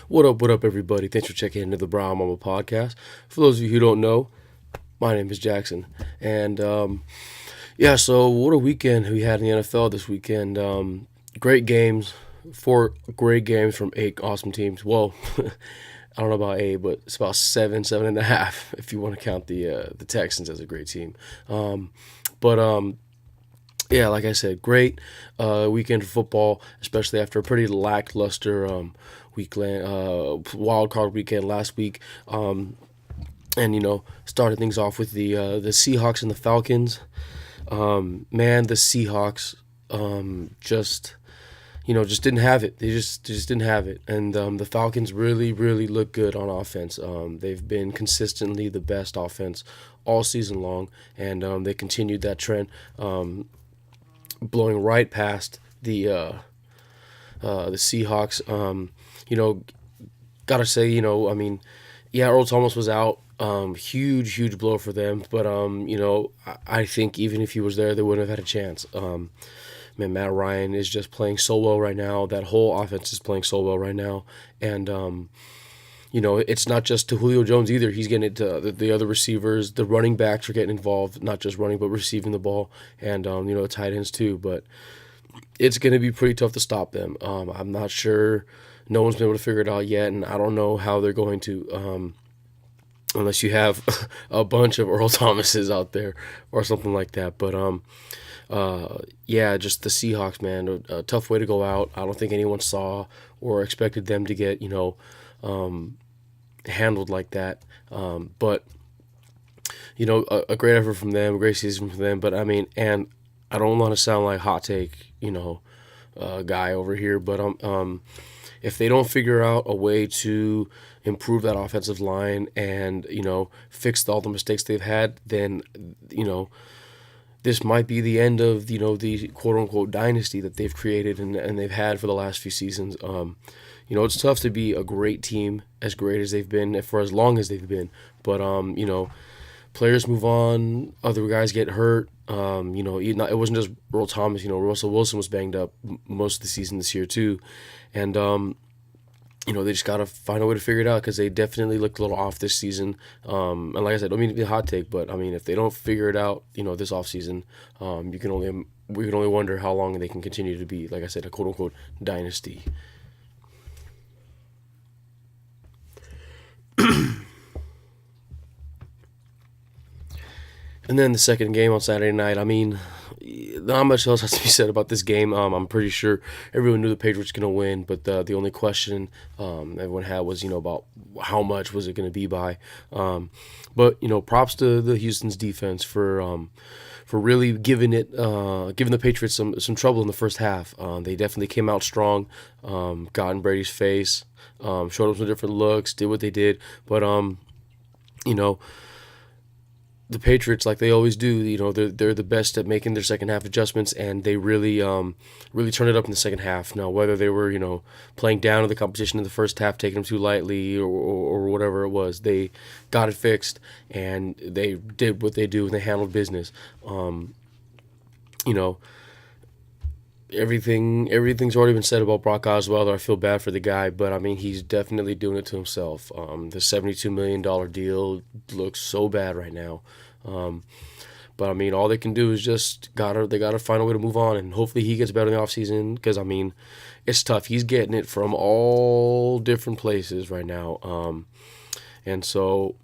What up, everybody? Thanks for checking into the Mamba podcast. For those of you who don't know, my name is Jackson. And, so what a weekend we had in the NFL this weekend. Great games, 4 great games from 8 awesome teams. Well, I don't know about 8, but it's about 7.5 if you want to count the Texans as a great team. But like I said, great weekend for football, especially after a pretty lackluster wild card weekend last week. Started things off with the Seahawks and the Falcons. The Seahawks just didn't have it. They just didn't have it. And the Falcons really, really look good on offense. They've been consistently the best offense all season long, and they continued that trend, blowing right past the Seahawks. Gotta say, Earl Thomas was out. Huge blow for them. But I think even if he was there, they wouldn't have had a chance. Matt Ryan is just playing so well right now. That whole offense is playing so well right now. And it's not just to Julio Jones either. He's getting it to the other receivers. The running backs are getting involved, not just running but receiving the ball, and tight ends too. But it's going to be pretty tough to stop them. I'm not sure. No one's been able to figure it out yet, and I don't know how they're going to, unless you have a bunch of Earl Thomases out there or something like that. But just the Seahawks, man, a tough way to go out. I don't think anyone saw or expected them to get handled like that. But a great effort from them, a great season from them. But and I don't want to sound like hot take, guy over here, but if they don't figure out a way to improve that offensive line and fix all the mistakes they've had, then this might be the end of the quote unquote dynasty that they've created and they've had for the last few seasons. It's tough to be a great team as great as they've been for as long as they've been, but players move on, other guys get hurt. It wasn't just Earl Thomas. Russell Wilson was banged up most of the season this year too, and they just gotta find a way to figure it out because they definitely looked a little off this season. And like I said, I don't mean to be a hot take, but if they don't figure it out, this offseason, we can only wonder how long they can continue to be, like I said, a quote unquote dynasty. And then the second game on Saturday night, not much else has to be said about this game. I'm pretty sure everyone knew the Patriots were going to win, but the only question everyone had was, about how much was it going to be by. But props to the Houston's defense for really giving the Patriots some trouble in the first half. They definitely came out strong, got in Brady's face, showed him some different looks, did what they did, but the Patriots, like they always do, they're the best at making their second half adjustments, and they really turned it up in the second half. Now, whether they were playing down to the competition in the first half, taking them too lightly, or whatever it was, they got it fixed, and they did what they do, and they handled business. Everything's already been said about Brock Osweiler. I feel bad for the guy, but he's definitely doing it to himself. The $72 million deal looks so bad right now. But all they can do is just they gotta find a way to move on, and hopefully he gets better in the offseason, because it's tough. He's getting it from all different places right now. And so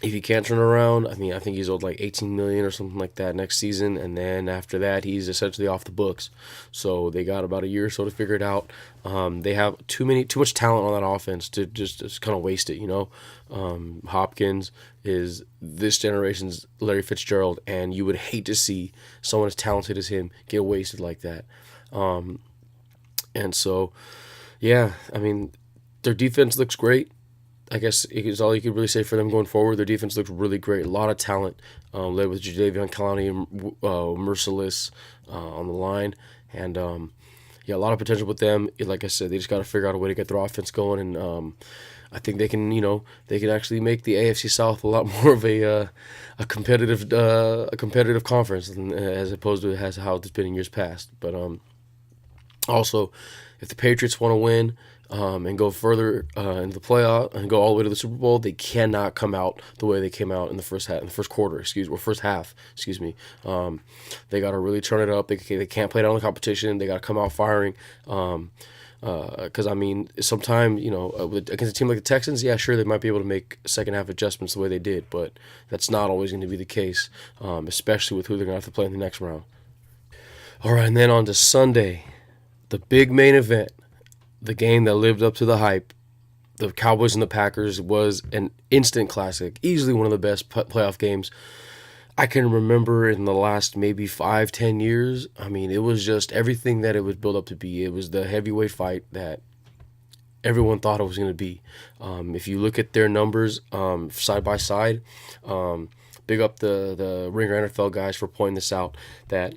if he can't turn around, I think he's owed like $18 million or something like that next season, and then after that, he's essentially off the books. So they got about a year or so to figure it out. They have too much talent on that offense to just kind of waste it. Hopkins is this generation's Larry Fitzgerald, and you would hate to see someone as talented as him get wasted like that. And so, their defense looks great. I guess is all you could really say for them going forward. Their defense looks really great. A lot of talent, led with Jadeveon Clowney and Merciless on the line. And, a lot of potential with them. Like I said, they just got to figure out a way to get their offense going. And I think they can, they can actually make the AFC South a lot more of a competitive conference as opposed to how it's been in years past. But also, if the Patriots want to win, and go further into the playoff and go all the way to the Super Bowl, they cannot come out the way they came out in the first half, in the first quarter, first half, excuse me. They got to really turn it up. They can't play down the competition. They got to come out firing. Because I mean, sometimes against a team like the Texans, yeah, sure they might be able to make second half adjustments the way they did, but that's not always going to be the case, especially with who they're going to have to play in the next round. All right, and then on to Sunday, the big main event, the game that lived up to the hype. The Cowboys and the Packers was an instant classic, easily one of the best playoff games I can remember in the last maybe 5-10 years. I mean, it was just everything that it was built up to be. It was the heavyweight fight that everyone thought it was going to be. If you look at their numbers side by side, big up the Ringer NFL guys for pointing this out, that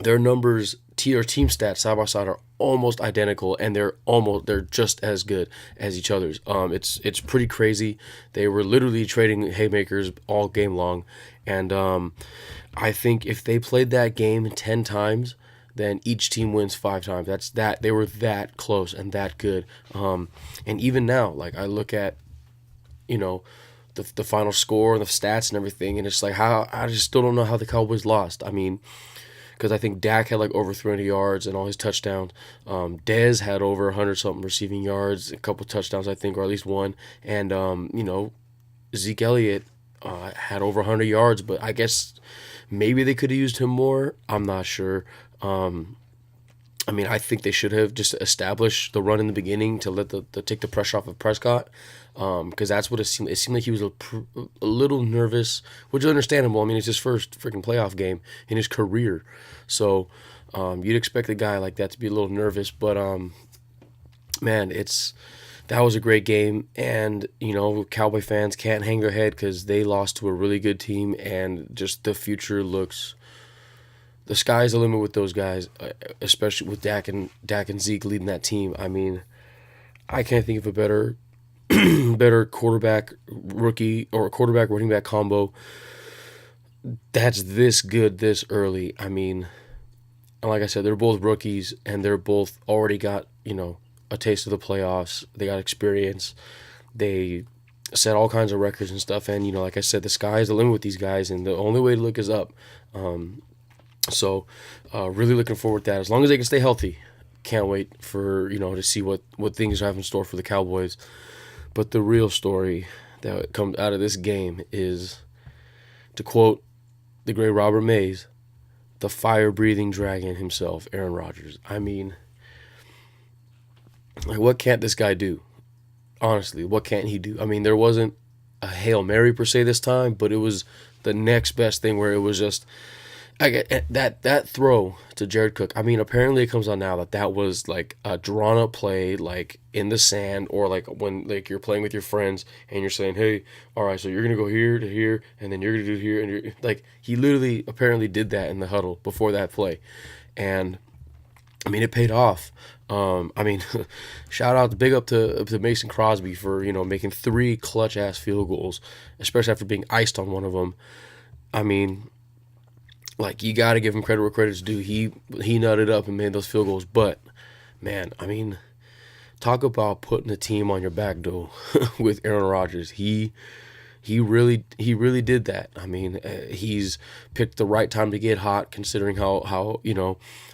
their numbers, or team stats side by side, are almost identical, and they're just as good as each other's. It's pretty crazy. They were literally trading haymakers all game long, and I think if they played that game 10 times, then each team wins 5 times. They were that close and that good. And even now, like, I look at, the final score and the stats and everything, and it's like, how I just still don't know how the Cowboys lost. I mean, because I think Dak had like over 300 yards and all his touchdowns. Dez had over 100 something receiving yards, a couple touchdowns, I think, or at least one. And Zeke Elliott had over 100 yards, but I guess maybe they could have used him more. I'm not sure. I mean, I think they should have just established the run in the beginning to let the take the pressure off of Prescott, because that's what it seemed. It seemed like he was a little nervous, which is understandable. I mean, it's his first freaking playoff game in his career, so you'd expect a guy like that to be a little nervous. But man, that was a great game, and Cowboy fans can't hang their head because they lost to a really good team, and just the future looks. The sky's the limit with those guys, especially with Dak and Zeke leading that team. I mean, I can't think of a better quarterback rookie or quarterback running back combo that's this good this early. I mean, like I said, they're both rookies and they're both already got a taste of the playoffs. They got experience. They set all kinds of records and stuff. And like I said, the sky's the limit with these guys, and the only way to look is up. So, really looking forward to that. As long as they can stay healthy, can't wait for to see what things have in store for the Cowboys. But the real story that comes out of this game is, to quote the great Robert Mays, the fire-breathing dragon himself, Aaron Rodgers. I mean, like, what can't this guy do? Honestly, what can't he do? I mean, there wasn't a Hail Mary per se this time, but it was the next best thing where it was just. I get that throw to Jared Cook. I mean, apparently it comes out now that was like a drawn up play, like in the sand, or like when like you're playing with your friends and you're saying, "Hey, all right, so you're gonna go here to here, and then you're gonna do here," and you're like, he literally apparently did that in the huddle before that play, and I mean, it paid off. I mean, shout out, big up to Mason Crosby for making 3 clutch ass field goals, especially after being iced on one of them. I mean. Like, you got to give him credit where credit's due. He nutted up and made those field goals. But, man, I mean, talk about putting a team on your back, though, with Aaron Rodgers. He really did that. I mean, he's picked the right time to get hot, considering how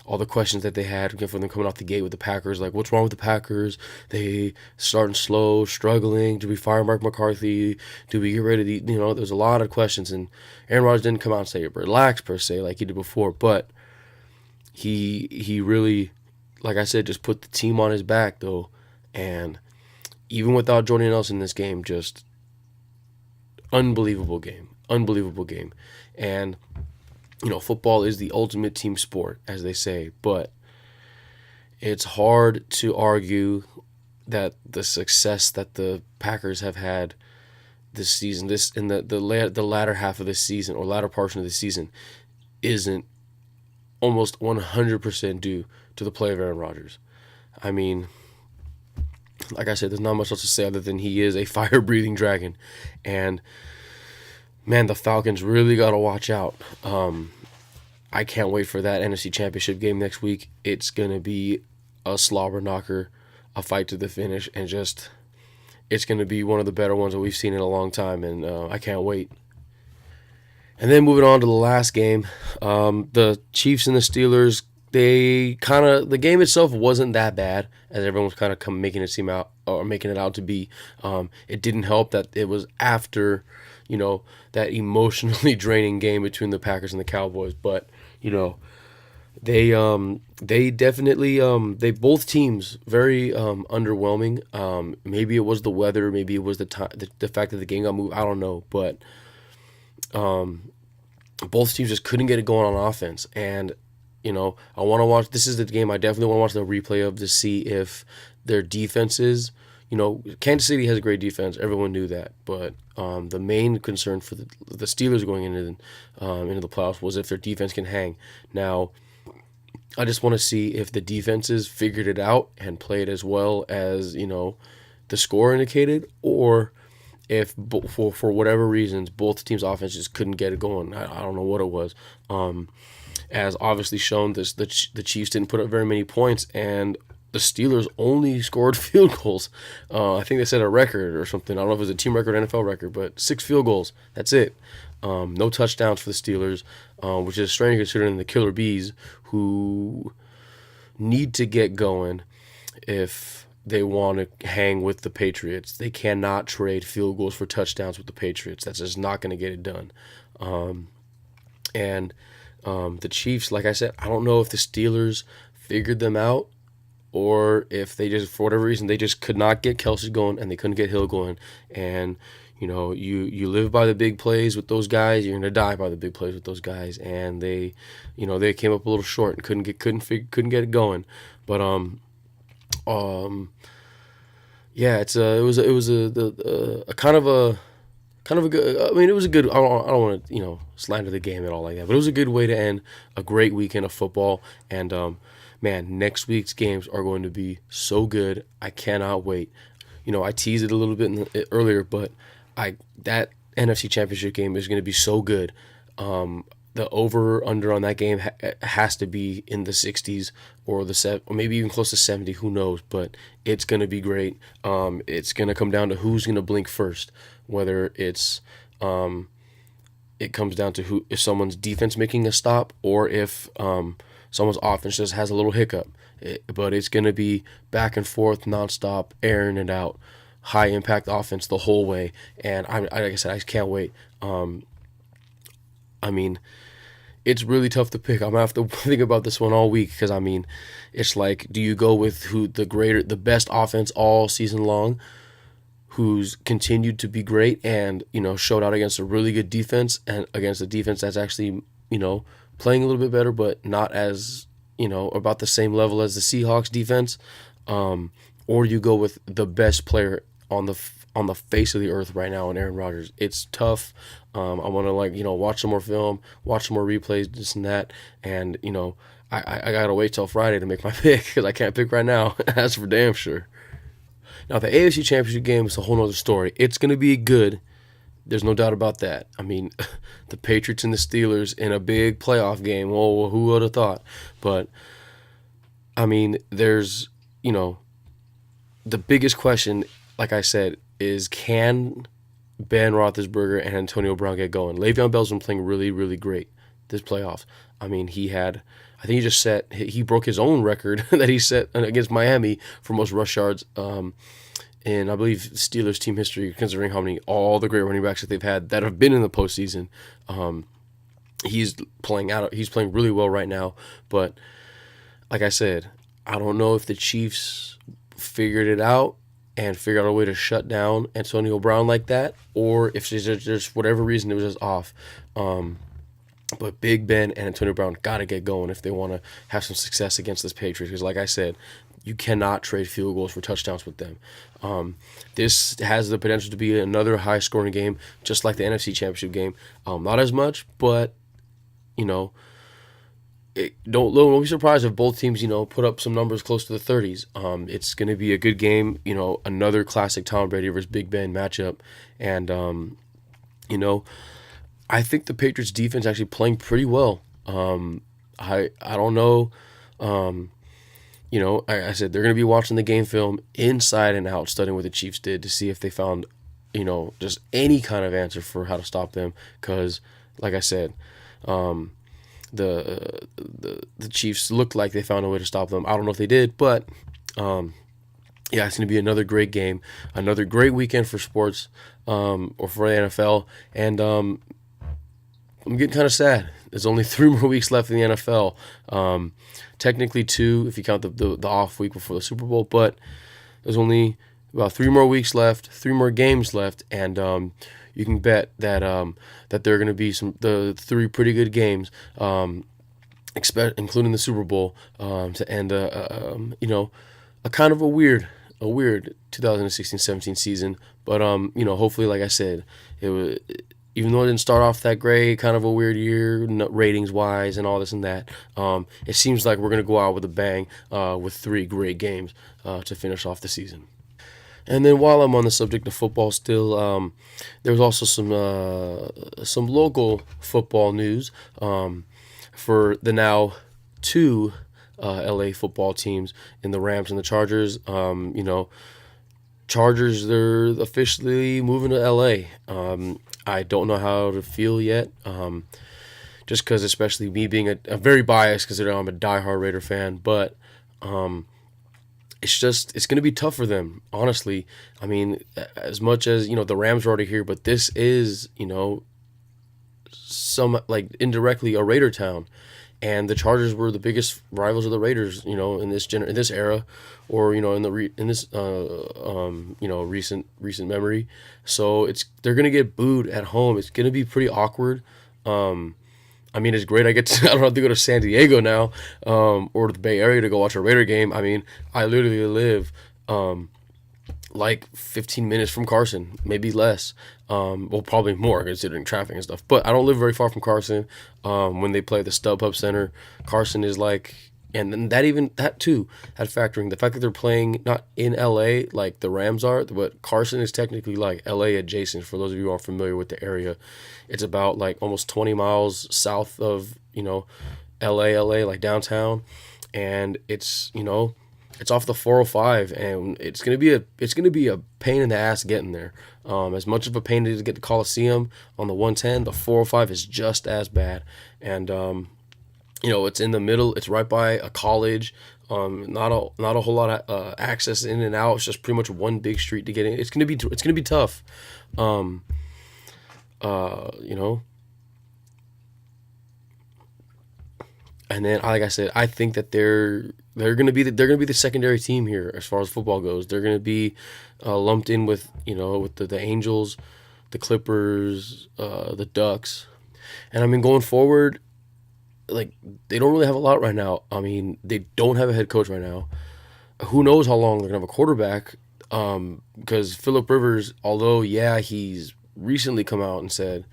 all the questions that they had from them coming off the gate with the Packers. Like, what's wrong with the Packers? They starting slow, struggling. Do we fire Mark McCarthy? Do we get rid of the? There's a lot of questions, and Aaron Rodgers didn't come out and say relax per se like he did before, but he really, like I said, just put the team on his back though, and even without Jordan Nelson in this game, just unbelievable game, and. Football is the ultimate team sport, as they say, but it's hard to argue that the success that the Packers have had this season, in the latter half of this season, or latter portion of the season, isn't almost 100% due to the play of Aaron Rodgers. I mean, like I said, there's not much else to say other than he is a fire-breathing dragon, and man, the Falcons really got to watch out. I can't wait for that NFC Championship game next week. It's going to be a slobber knocker. a fight to the finish, and just it's going to be one of the better ones that we've seen in a long time, and I can't wait. And then moving on to the last game, the Chiefs and the Steelers. The game itself wasn't that bad as everyone was kind of making it seem out or making it out to be. It didn't help that it was after, that emotionally draining game between the Packers and the Cowboys. But they definitely they both teams very underwhelming. Maybe it was the weather, maybe it was the time, the fact that the game got moved. I don't know, but both teams just couldn't get it going on offense. And I want to watch. This is the game I definitely want to watch the replay of to see if their defenses. Kansas City has a great defense. Everyone knew that, but the main concern for the Steelers going into the playoffs was if their defense can hang. Now, I just want to see if the defenses figured it out and played as well as the score indicated, or if for whatever reasons both teams' offenses couldn't get it going. I don't know what it was. As obviously shown, the Chiefs didn't put up very many points, and the Steelers only scored field goals. I think they set a record or something. I don't know if it was a team record or NFL record, but 6 field goals. That's it. No touchdowns for the Steelers, which is strange considering the Killer Bees, who need to get going if they want to hang with the Patriots. They cannot trade field goals for touchdowns with the Patriots. That's just not going to get it done. The Chiefs, like I said, I don't know if the Steelers figured them out or if they just, for whatever reason, they just could not get Kelsey going and they couldn't get Hill going. And, you live by the big plays with those guys, you're going to die by the big plays with those guys. And they came up a little short and couldn't get it going. But, yeah, it was a kind of a good. I mean, it was a good. I don't want to slander the game at all like that, but it was a good way to end a great weekend of football. And man, next week's games are going to be so good. I cannot wait. I teased it a little bit earlier, but that NFC Championship game is going to be so good. The over under on that game has to be in the 60s or maybe even close to 70. Who knows? But it's going to be great. It's going to come down to who's going to blink first. Whether it's it comes down to if someone's defense making a stop or if someone's offense just has a little hiccup. But it's going to be back and forth, nonstop, airing it out, high impact offense the whole way. And like I said, I just can't wait. It's really tough to pick. I'm gonna have to think about this one all week because it's like, do you go with the best offense all season long, who's continued to be great and showed out against a really good defense and against a defense that's actually playing a little bit better but not as about the same level as the Seahawks defense, or you go with the best player on the face of the earth right now in Aaron Rodgers. It's tough. I want to watch some more film, watch some more replays, this and that, and I gotta wait till Friday to make my pick because I can't pick right now. That's for damn sure. Now, the AFC Championship game is a whole other story. It's going to be good. There's no doubt about that. The Patriots and the Steelers in a big playoff game. Oh, who would have thought? But, there's, the biggest question, like I said, is can Ben Roethlisberger and Antonio Brown get going? Le'Veon Bell's been playing really, really great this playoffs. He broke his own record that he set against Miami for most rush yards in, I believe, Steelers team history, considering all the great running backs that they've had that have been in the postseason. He's playing really well right now. But like I said, I don't know if the Chiefs figured it out and figured out a way to shut down Antonio Brown like that, or if there's just whatever reason it was just off. But Big Ben and Antonio Brown got to get going if they want to have some success against this Patriots. Because like I said, you cannot trade field goals for touchdowns with them. This has the potential to be another high-scoring game, just like the NFC Championship game. Not as much, but, don't be surprised if both teams, put up some numbers close to the 30s. It's going to be a good game, another classic Tom Brady versus Big Ben matchup. And, I think the Patriots defense actually playing pretty well. I don't know. I said they're going to be watching the game film inside and out, studying what the Chiefs did to see if they found, just any kind of answer for how to stop them. Because, like I said, the Chiefs looked like they found a way to stop them. I don't know if they did, but yeah, it's going to be another great game, another great weekend for sports, or for the NFL. And I'm getting kind of sad. There's only 3 more weeks left in the NFL. Technically two if you count the off week before the Super Bowl, but there's only about 3 more weeks left, 3 more games left, and you can bet that there are going to be the three pretty good games, including the Super Bowl, to end a kind of a weird 2016-17 season. But hopefully, like I said, it was. Even though it didn't start off that great, kind of a weird year, ratings wise, and all this and that, it seems like we're going to go out with a bang, with 3 great games to finish off the season. And then while I'm on the subject of football, still, there was also some local football news, for the now two LA football teams in the Rams and the Chargers. Chargers, they're officially moving to LA. I don't know how to feel yet. Just because, especially me being a very biased, because I'm a diehard Raider fan, but it's going to be tough for them, honestly. I mean, as much as the Rams are already here, but this is some, like, indirectly a Raider town, and the Chargers were the biggest rivals of the Raiders, in this era, or in this recent memory. So they're gonna get booed at home. It's gonna be pretty awkward. I mean, it's great. I don't have to go to San Diego now, or the Bay Area to go watch a Raider game. I mean, I literally live like 15 minutes from Carson, maybe less. Well, probably more considering traffic and stuff. But I don't live very far from Carson. When they play the StubHub Center, Carson is like, and then that too, that factoring the fact that they're playing not in LA like the Rams are, but Carson is technically like LA adjacent. For those of you who aren't familiar with the area, it's about like almost 20 miles south of LA, like downtown, and it's off the 405, and it's gonna be a pain in the ass getting there. As much of a pain it is to get to Coliseum on the 110, the 405 is just as bad. And it's in the middle. It's right by a college. Not a whole lot of access in and out. It's just pretty much one big street to get in. It's gonna be tough. You know. And then, like I said, I think that they're gonna be the secondary team here as far as football goes. They're gonna be lumped in with the Angels, the Clippers, the Ducks, and I mean going forward, like they don't really have a lot right now. I mean they don't have a head coach right now. Who knows how long they're gonna have a quarterback? Because Phillip Rivers, although he's recently come out and said.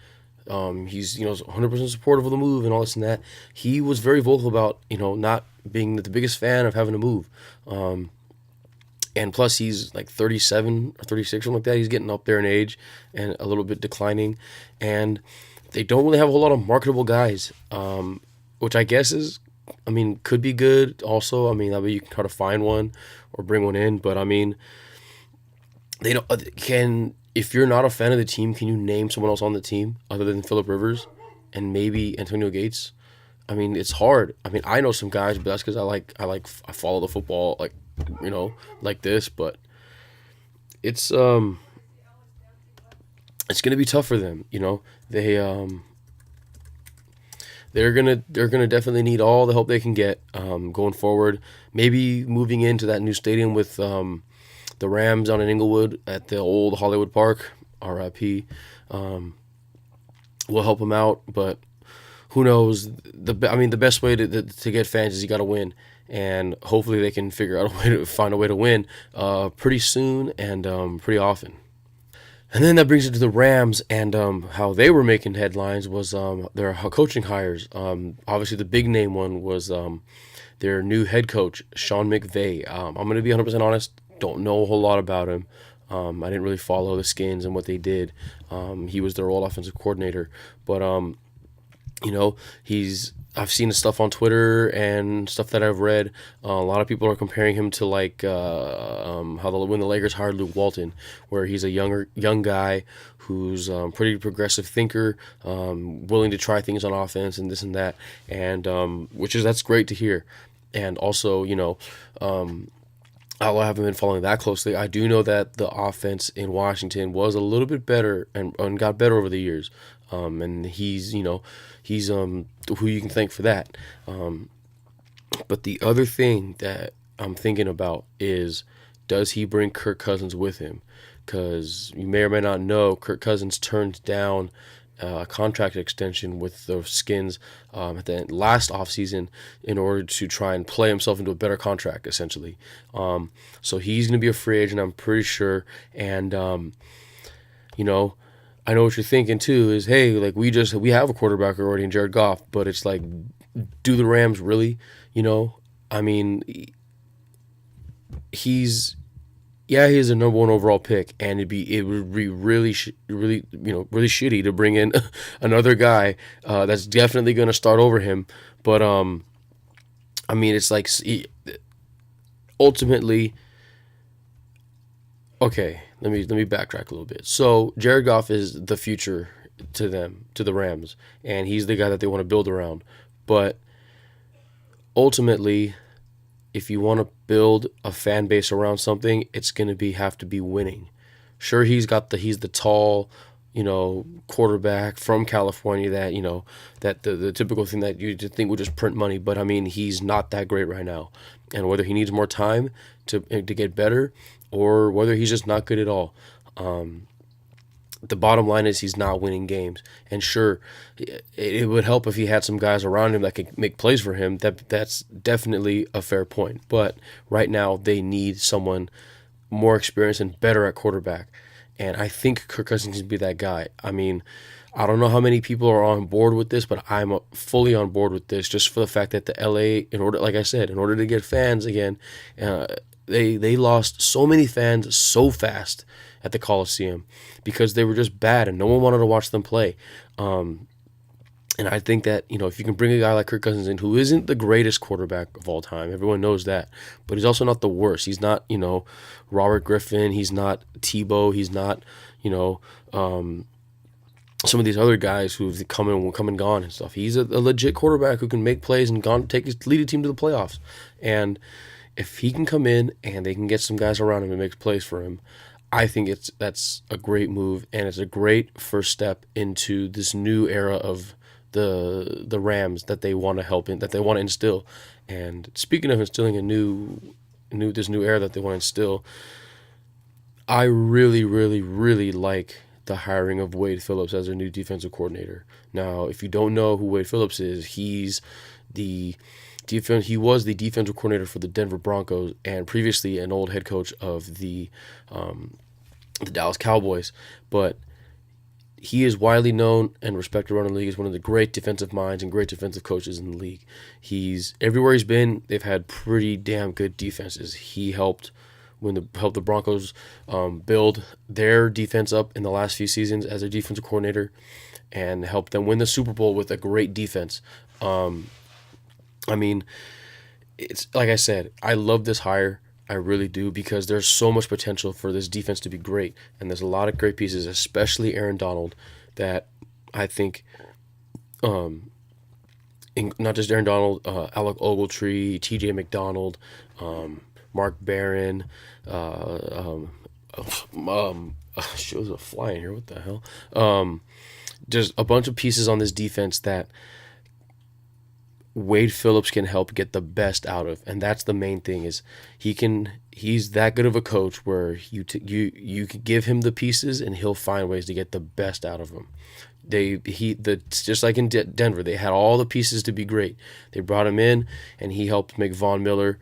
He's 100% supportive of the move and all this and that. He was very vocal about not being the biggest fan of having to move, and plus he's like 37 or 36 something like that. He's getting up there in age and a little bit declining, and they don't really have a whole lot of marketable guys, which I guess could be good. Also, I mean that way you can try to find one or bring one in, but I mean they don't can. If you're not a fan of the team, can you name someone else on the team other than Phillip Rivers and maybe Antonio Gates? I mean, it's hard. I mean, I know some guys, but that's because I follow the football like this. But it's gonna be tough for them. They're gonna definitely need all the help they can get going forward. Maybe moving into that new stadium with the Rams on in Inglewood at the old Hollywood Park, RIP, will help them out. But who knows? The best way to get fans is you got to win, and hopefully they can figure out find a way to win pretty soon and pretty often. And then that brings it to the Rams and how they were making headlines was their coaching hires. Obviously, the big name one was their new head coach, Sean McVay. I'm going to be 100% honest. Don't know a whole lot about him. I didn't really follow the Skins and what they did. He was their old offensive coordinator. But You know, I've seen his stuff on Twitter and stuff that I've read. A lot of people are comparing him to like when the Lakers hired Luke Walton, where he's a young guy who's pretty progressive thinker, willing to try things on offense and this and that, and that's great to hear. And also, although I haven't been following that closely, I do know that the offense in Washington was a little bit better and got better over the years. And he's who you can thank for that. But the other thing that I'm thinking about is, does he bring Kirk Cousins with him? Because you may or may not know, Kirk Cousins turned down a contract extension with the Skins at the last offseason in order to try and play himself into a better contract, essentially. So he's going to be a free agent, I'm pretty sure. And, I know what you're thinking too is, hey, like we have a quarterback already in Jared Goff, but it's like, do the Rams really? I mean, he's a number one overall pick, and it would be really really shitty to bring in another guy that's definitely going to start over him. But I mean, it's like ultimately. Okay, let me backtrack a little bit. So Jared Goff is the future to the Rams, and he's the guy that they want to build around. But ultimately, if you want to build a fan base around something, it's going to have to be winning. Sure, he's the tall, quarterback from California that the typical thing that you think would just print money. But I mean, he's not that great right now, and whether he needs more time to get better, or whether he's just not good at all. The bottom line is he's not winning games. And sure, it would help if he had some guys around him that could make plays for him. That's definitely a fair point. But right now, they need someone more experienced and better at quarterback. And I think Kirk Cousins can be that guy. I mean, I don't know how many people are on board with this, but I'm fully on board with this, just for the fact that the LA, in order to get fans again, they lost so many fans so fast at the Coliseum because they were just bad and no one wanted to watch them play. And I think that, if you can bring a guy like Kirk Cousins in, who isn't the greatest quarterback of all time, everyone knows that, but he's also not the worst. He's not, Robert Griffin. He's not Tebow. He's not, some of these other guys who've come and gone and stuff. He's a legit quarterback who can make plays and lead a team to the playoffs. And if he can come in and they can get some guys around him and make plays for him, I think that's a great move, and it's a great first step into this new era of the Rams that they want to that they want to instill. And speaking of instilling this new era that they want to instill, I really, really, really like the hiring of Wade Phillips as their new defensive coordinator. Now, if you don't know who Wade Phillips is, he was the defensive coordinator for the Denver Broncos and previously an old head coach of the Dallas Cowboys. But he is widely known and respected around the league as one of the great defensive minds and great defensive coaches in the league. Everywhere he's been, they've had pretty damn good defenses. He helped the Broncos build their defense up in the last few seasons as their defensive coordinator, and helped them win the Super Bowl with a great defense. I mean, it's like I said, I love this hire. I really do, because there's so much potential for this defense to be great, and there's a lot of great pieces, especially Aaron Donald, that I think, not just Aaron Donald, Alec Ogletree, T.J. McDonald, Mark Barron, shows a fly in here. What the hell? There's a bunch of pieces on this defense that Wade Phillips can help get the best out of, and that's the main thing. Is he's that good of a coach where you can give him the pieces and he'll find ways to get the best out of them. Just like in Denver, they had all the pieces to be great. They brought him in, and he helped make Von Miller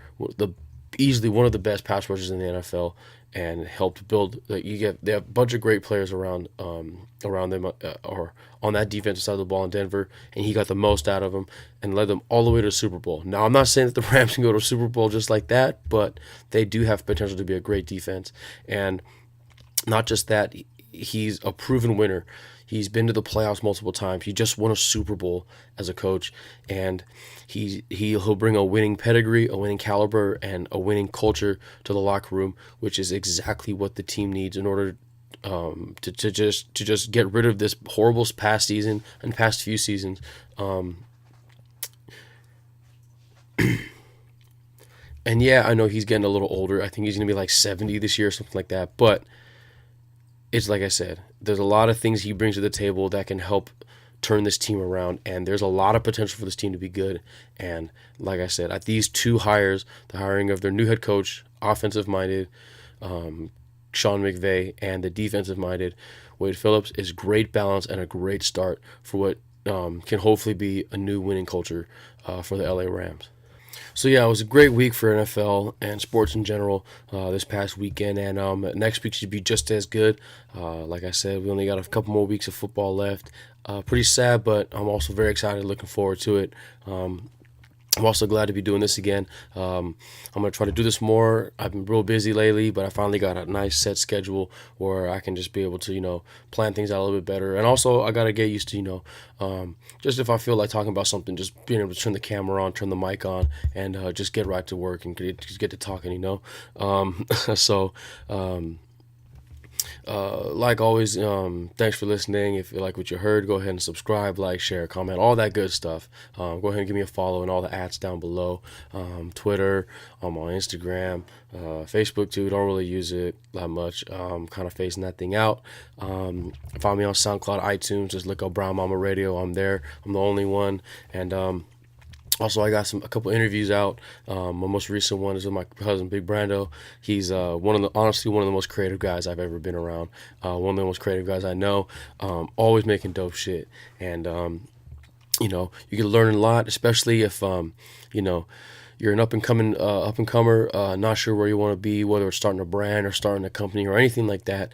easily one of the best pass rushers in the NFL, and helped build. They have a bunch of great players around them or on that defensive side of the ball in Denver, and he got the most out of them and led them all the way to the Super Bowl. Now, I'm not saying that the Rams can go to a Super Bowl just like that, but they do have potential to be a great defense. And not just that, he's a proven winner. He's been to the playoffs multiple times. He just won a Super Bowl as a coach, and he'll bring a winning pedigree, a winning caliber, and a winning culture to the locker room, which is exactly what the team needs in order to just get rid of this horrible past season and past few seasons. And yeah, I know he's getting a little older. I think he's gonna be like 70 this year or something like that. But it's like I said, there's a lot of things he brings to the table that can help turn this team around, and there's a lot of potential for this team to be good. And like I said, at these two hires, the hiring of their new head coach, offensive minded, Sean McVay, and the defensive minded Wade Phillips, is great balance and a great start for what can hopefully be a new winning culture for the LA Rams. So yeah, it was a great week for NFL and sports in general this past weekend, and next week should be just as good. Like I said, we only got a couple more weeks of football left. Pretty sad, but I'm also very excited, looking forward to it. I'm also glad to be doing this again. I'm going to try to do this more. I've been real busy lately, but I finally got a nice set schedule where I can just be able to, plan things out a little bit better. And also, I got to get used to, just if I feel like talking about something, just being able to turn the camera on, turn the mic on, and just get right to work and just get to talking, So, like always, thanks for listening. If you like what you heard, go ahead and subscribe, like, share, comment, all that good stuff. Go ahead and give me a follow and all the ads down below. Twitter, I'm on Instagram, Facebook too. Don't really use it that much. Kind of phasing that thing out. Find me on SoundCloud, iTunes. Just look up Brown Mamba Radio. I'm there. I'm the only one. And also, I got a couple interviews out. My most recent one is with my cousin Big Brando. He's honestly one of the most creative guys I've ever been around. One of the most creative guys I know. Always making dope shit, and you can learn a lot, especially if you're an up and comer, not sure where you want to be, whether it's starting a brand or starting a company or anything like that.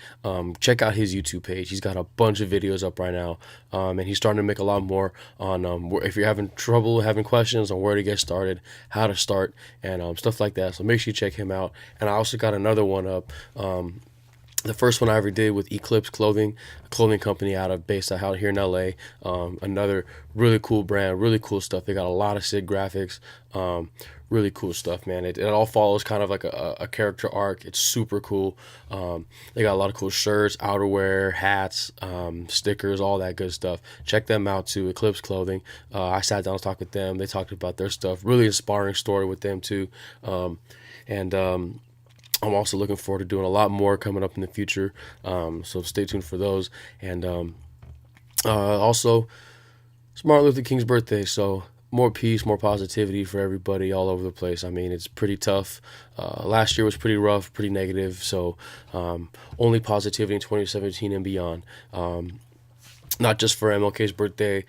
Check out his YouTube page. He's got a bunch of videos up right now, and he's starting to make a lot more on if you're having trouble, having questions on where to get started, how to start, and stuff like that. So make sure you check him out. And I also got another one up. The first one I ever did with Eclipse Clothing, a clothing company based out here in LA. Another really cool brand, really cool stuff. They got a lot of sick graphics, really cool stuff, man. It all follows kind of like a character arc. It's super cool. They got a lot of cool shirts, outerwear, hats, stickers, all that good stuff. Check them out too, Eclipse Clothing. I sat down and talked with them. They talked about their stuff. Really inspiring story with them too. I'm also looking forward to doing a lot more coming up in the future, so stay tuned for those. And also, it's Martin Luther King's birthday, so more peace, more positivity for everybody all over the place. I mean, it's pretty tough. Last year was pretty rough, pretty negative, so only positivity in 2017 and beyond. Not just for MLK's birthday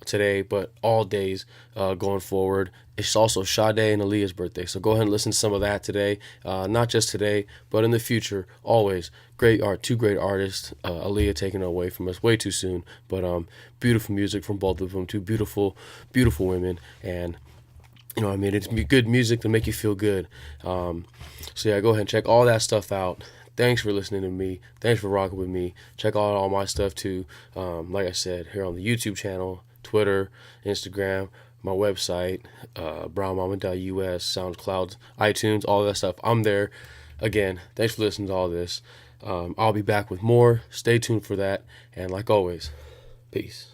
today, but all days going forward. It's also Sade and Aaliyah's birthday, so go ahead and listen to some of that today. Not just today, but in the future, always. Great art, two great artists. Aaliyah taken away from us way too soon, but beautiful music from both of them, two beautiful, beautiful women, and it's good music to make you feel good. So yeah, go ahead and check all that stuff out. Thanks for listening to me. Thanks for rocking with me. Check out all my stuff too. Like I said, here on the YouTube channel, Twitter, Instagram, my website, brownmama.us, SoundCloud, iTunes, all that stuff. I'm there. Again, thanks for listening to all this. I'll be back with more. Stay tuned for that. And like always, peace.